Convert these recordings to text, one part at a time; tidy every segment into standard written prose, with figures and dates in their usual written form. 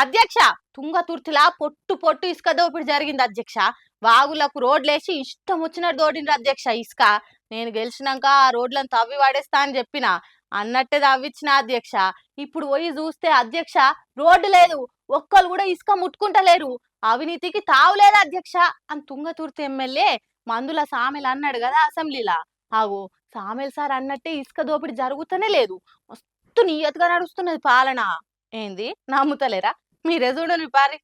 అధ్యక్ష, తుంగతుర్తిలా పొట్టు పొట్టు ఇసుక దోపిడి జరిగింది అధ్యక్ష. వాగులకు రోడ్లేసి ఇష్టం వచ్చినట్టు దోడిండ్రు అధ్యక్ష ఇసుక. నేను గెలిచినాక ఆ రోడ్లను తవ్వి వాడేస్తా అని చెప్పిన అన్నట్టే తవ్విచ్చిన అధ్యక్ష. ఇప్పుడు పోయి చూస్తే అధ్యక్ష రోడ్డు లేదు, ఒక్కరు కూడా ఇసుక ముట్టుకుంటలేరు. అవినీతికి తావులేదు అధ్యక్ష అని తుంగతుర్తి ఎమ్మెల్యే మందుల సామెల్ అన్నాడు కదా అసెంబ్లీలా. ఆగో సామెల్ సార్ అన్నట్టే ఇసుక దోపిడి జరుగుతూనే లేదు. మస్తు నియతగా నడుస్తున్నది పాలన. ఏంది నమ్ముతలేరా? మీరే చూడండి పారి.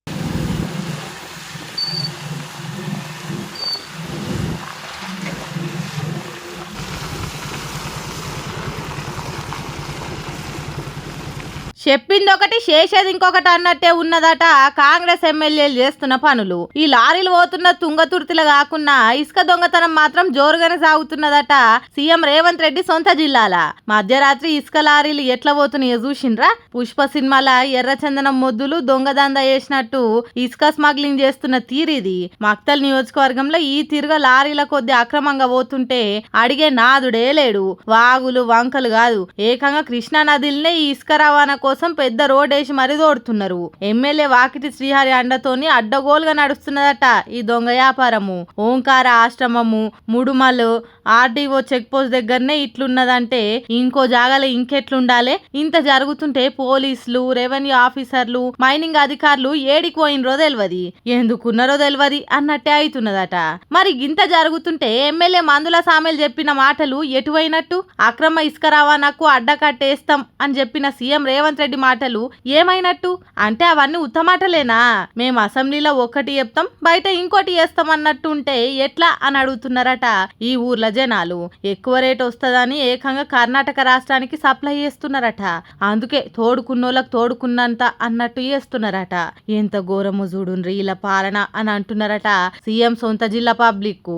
చెప్పింది ఒకటి చేసేది ఇంకొకటి అన్నట్టే ఉన్నదట కాంగ్రెస్ ఎమ్మెల్యేలు చేస్తున్న పనులు. ఈ లారీలు పోతున్న తుంగతుర్తిలో కాకుండా ఇసుక దొంగతనం మాత్రం జోరుగానే సాగుతున్నదట సీఎం రేవంత్ రెడ్డి సొంత జిల్లాల. మధ్యరాత్రి ఇసుక లారీలు ఎట్లా పోతున్నాయో చూసిండ్రా? పుష్ప సినిమాల ఎర్రచందనం మొద్దులు దొంగదంద వేసినట్టు ఇసుక స్మగ్లింగ్ చేస్తున్న తీరిది. మక్తల్ నియోజకవర్గంలో ఈ తిరుగ లారీల కొద్ది అక్రమంగా పోతుంటే అడిగే నాదుడే లేడు. వాగులు వంకలు కాదు, ఏకంగా కృష్ణా నదిల్నే ఈ ఇసుక రవాణా కోసం పెద్ద రోడ్ వేసి మరీ తోడుతున్నారు. ఎమ్మెల్యే వాకిటి శ్రీహరి అండతోని అడ్డగోలుగా నడుస్తున్నదట ఈ దొంగ వ్యాపారము. ఓంకార ఆశ్రమము, ముడుమలు, ఆర్డీఓ చెక్ పోస్ట్ దగ్గరనే ఇట్లున్నదంటే ఇంకో జాగాలో ఇంకెట్లుండాలి? ఇంత జరుగుతుంటే పోలీసులు, రెవెన్యూ ఆఫీసర్లు, మైనింగ్ అధికారులు ఏడికి పోయినరో తెలియదు, ఎందుకున్నారో తెలియదు అన్నట్టే అవుతున్నదట. మరి ఇంత జరుగుతుంటే ఎమ్మెల్యే మందుల సామెలు చెప్పిన మాటలు ఎటువైనట్టు? అక్రమ ఇసుక రవాణాకు అడ్డకట్టేస్తాం అని చెప్పిన సీఎం రేవంత్ రెడ్డి మాటలు ఏమైనట్టు? అంటే అవన్నీ ఉత్తమాటలేనా? మేము అసెంబ్లీలో ఒకటి చెప్తాం, బయట ఇంకోటి చేస్తాం అన్నట్టు ఉంటే ఎట్లా అని అడుగుతున్నారట ఈ ఊర్ల జనాలు. ఎక్కువ రేట్ వస్తుందని ఏకంగా కర్ణాటక రాష్ట్రానికి సప్లై చేస్తున్నారట. అందుకే తోడుకున్నోళ్ళకి తోడుకున్నంత అన్నట్టు చేస్తున్నారట. ఎంత ఘోరము చూడుండ్రి ఇలా పాలన అని అంటున్నారట సీఎం సొంత జిల్లా పబ్లిక్.